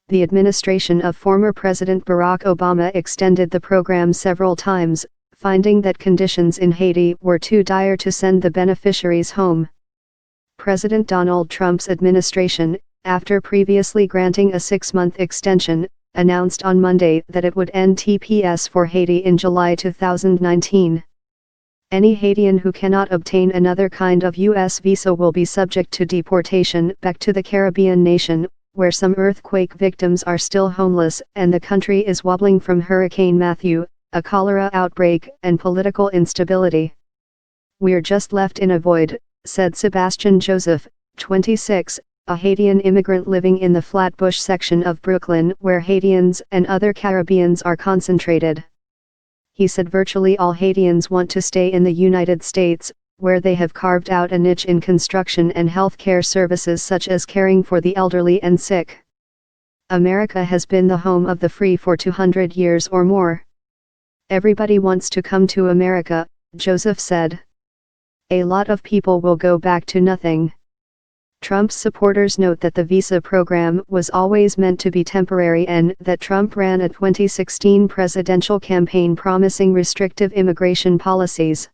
the administration of former President Barack Obama extended the program several times, finding that conditions in Haiti were too dire to send the beneficiaries home. President Donald Trump's administration, after previously granting a 6-month extension, announced on Monday that it would end TPS for Haiti in July 2019. Any Haitian who cannot obtain another kind of U.S. visa will be subject to deportation back to the Caribbean nation, where some earthquake victims are still homeless and the country is wobbling from Hurricane Matthew, a cholera outbreak, and political instability. "We're just left in a void," said Sebastian Joseph, 26, a Haitian immigrant living in the Flatbush section of Brooklyn where Haitians and other Caribbeans are concentrated. He said virtually all Haitians want to stay in the United States, where they have carved out a niche in construction and healthcare services such as caring for the elderly and sick. "America has been the home of the free for 200 years or more. Everybody wants to come to America," Joseph said. "A lot of people will go back to nothing." Trump's supporters note that the visa program was always meant to be temporary and that Trump ran a 2016 presidential campaign promising restrictive immigration policies.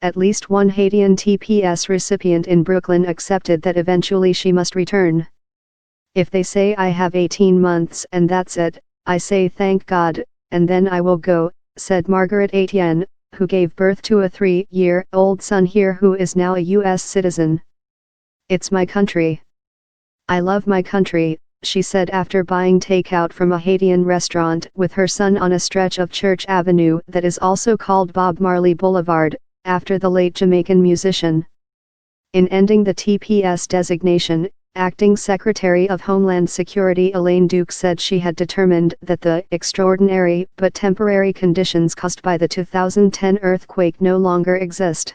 At least one Haitian TPS recipient in Brooklyn accepted that eventually she must return. "If they say I have 18 months and that's it, I say thank God, and then I will go," said Margaret Etienne, who gave birth to a 3-year-old son here who is now a U.S. citizen. "It's my country. I love my country," she said after buying takeout from a Haitian restaurant with her son on a stretch of Church Avenue that is also called Bob Marley Boulevard, after the late Jamaican musician. In ending the TPS designation, Acting Secretary of Homeland Security Elaine Duke said she had determined that the extraordinary but temporary conditions caused by the 2010 earthquake no longer exist.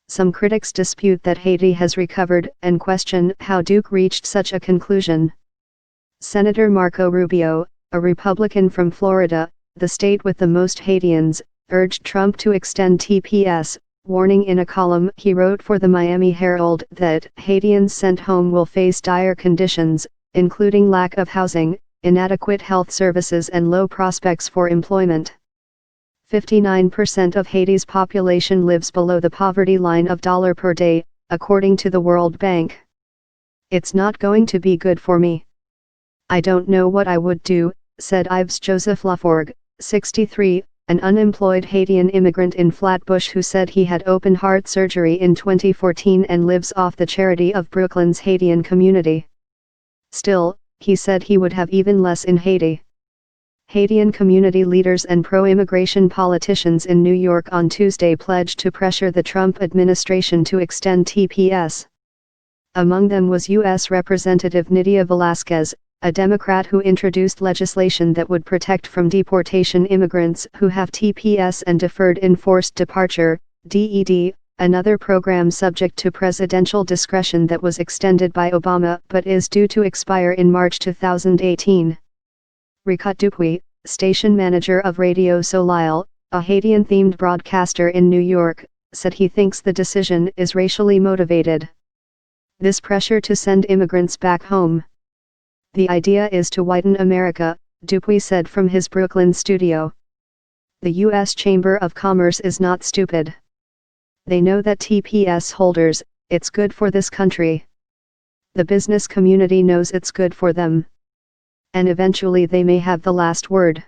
Some critics dispute that Haiti has recovered and question how Duke reached such a conclusion. Senator Marco Rubio, a Republican from Florida, the state with the most Haitians, urged Trump to extend TPS, warning in a column he wrote for the Miami Herald that Haitians sent home will face dire conditions, including lack of housing, inadequate health services and low prospects for employment. 59% of Haiti's population lives below the poverty line of $1 per day, according to the World Bank. "It's not going to be good for me. I don't know what I would do," said Yves Joseph Laforgue, 63, an unemployed Haitian immigrant in Flatbush who said he had open heart surgery in 2014 and lives off the charity of Brooklyn's Haitian community. Still, he said he would have even less in Haiti. Haitian community leaders and pro-immigration politicians in New York on Tuesday pledged to pressure the Trump administration to extend TPS. Among them was U.S. Representative Nydia Velázquez, a Democrat who introduced legislation that would protect from deportation immigrants who have TPS and deferred enforced departure, DED, another program subject to presidential discretion that was extended by Obama but is due to expire in March 2018. Ricat Dupuy, station manager of Radio Soleil, a Haitian-themed broadcaster in New York, said he thinks the decision is racially motivated. "This pressure to send immigrants back home. The idea is to whiten America," Dupuy said from his Brooklyn studio. "The U.S. Chamber of Commerce is not stupid. They know that TPS holders, it's good for this country. The business community knows it's good for them. And eventually they may have the last word."